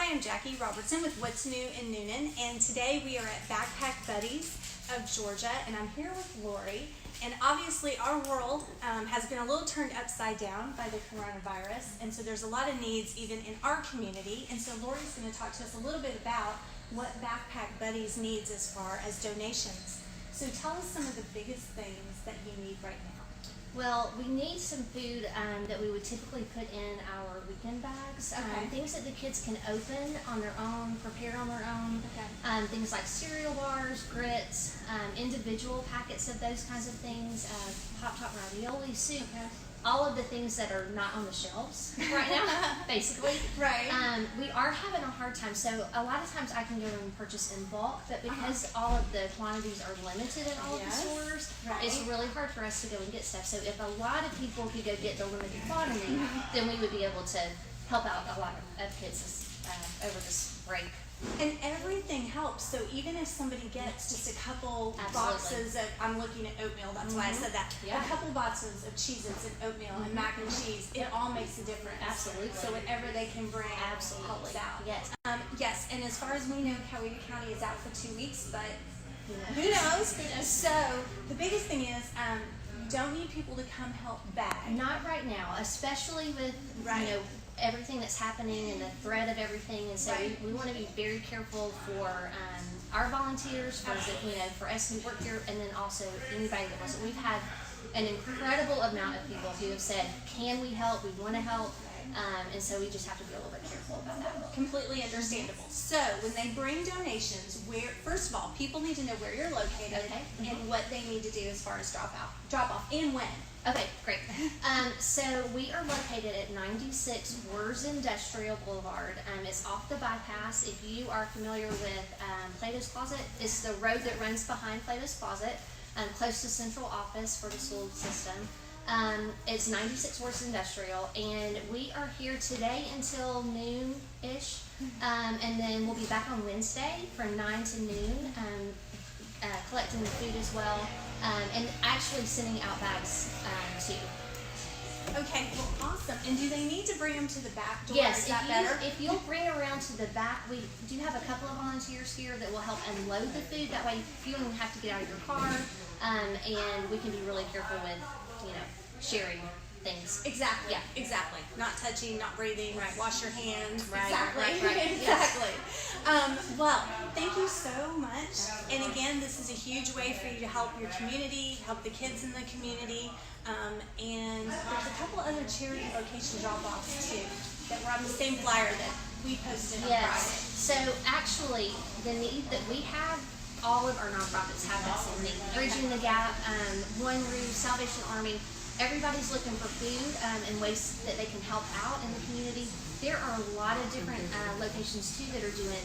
Hi, I'm Jackie Robertson with What's New in Noonan, and today we are at Backpack Buddies of Georgia, and I'm here with Lori. And obviously our world has been a little turned upside down by the coronavirus, and so there's a lot of needs even in our community. And so Lori's going to talk to us a little bit about what Backpack Buddies needs as far as donations. So tell us some of the biggest things that you need right now. Well, we need some food that we would typically put in our weekend bags. Okay. Things that the kids can open on their own, prepare on their own. Okay. Things like cereal bars, grits, individual packets of those kinds of things, Pop-Top ravioli, soup. Okay. All of the things that are not on the shelves right now, basically. Right. We are having a hard time. So a lot of times I can go and purchase in bulk, but because all of the quantities are limited in all of the stores, it's really hard for us to go and get stuff. So if a lot of people could go get the limited quantity, then we would be able to help out a lot of kids over this break. And everything helps. So even if somebody gets just a couple boxes of, I'm looking at oatmeal, that's why I said that. Yeah. A couple boxes of Cheez-Its and oatmeal and mac and cheese, it all makes a difference. Absolutely. So whatever they can bring helps out. Yes. Yes, and as far as we know, Coweta County is out for 2 weeks, but who knows? So the biggest thing is, you don't need people to come help bag. Not right now, especially with you know everything that's happening and the threat of everything, and so we want to be very careful for our volunteers, for for us who work here, and then also anybody that wants it. We've had an incredible amount of people who have said, "Can we help? We want to help." And so we just have to be a little bit careful about that. Completely understandable. So when they bring donations, first of all, people need to know where you're located and what they need to do as far as drop off, and when. Okay, great. So we are located at 96 Wurz Industrial Boulevard. It's off the bypass. If you are familiar with Plato's Closet, it's the road that runs behind Plato's Closet, close to central office for the school system. It's 96 Wurz Industrial, and we are here today until noon-ish, and then we'll be back on Wednesday from 9 to noon, collecting the food as well, and actually sending out bags too. Okay, well, awesome. And do they need to bring them to the back door? Yes, Is that better? if you'll bring it around to the back, we do have a couple of volunteers here that will help unload the food. That way you don't have to get out of your car, and we can be really careful with, sharing things. Exactly. Yeah. Exactly. Not touching, not breathing. Right. Wash your hands. Right. Exactly. Right. Exactly. Well, thank you so much. And again, this is a huge way for you to help your community, help the kids in the community. And there's a couple other charity location drop-offs too that were on the same flyer that we posted on Friday. So actually, the need that we have, all of our nonprofits have that same need. Bridging the Gap, One Roof, Salvation Army. Everybody's looking for food and ways that they can help out in the community. There are a lot of different locations too that are doing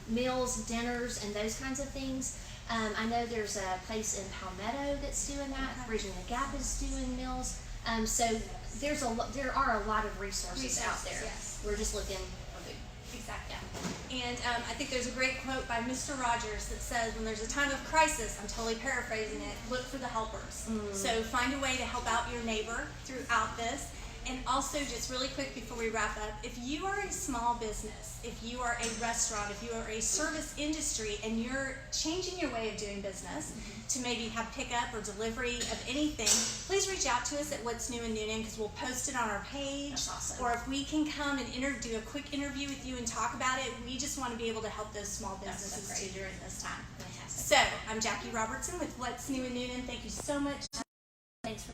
meals, dinners, and those kinds of things. I know there's a place in Palmetto that's doing that. Bridging the Gap is doing meals. So there are a lot of resources out there. Yes. We're just looking for food. Exactly. And I think there's a great quote by Mr. Rogers that says, when there's a time of crisis, I'm totally paraphrasing it, look for the helpers. So find a way to help out your neighbor throughout this. And also, just really quick before we wrap up, if you are a small business, if you are a restaurant, if you are a service industry, and you're changing your way of doing business to maybe have pickup or delivery of anything, please reach out to us at What's New in Noonan, because we'll post it on our page. That's awesome. Or if we can come and do a quick interview with you and talk about it, we just want to be able to help those small businesses too during this time. Fantastic. So, I'm Jackie Robertson with What's New in Noonan. Thank you so much. Thanks for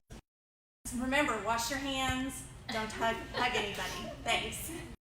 Remember, wash your hands. Don't hug anybody. Thanks.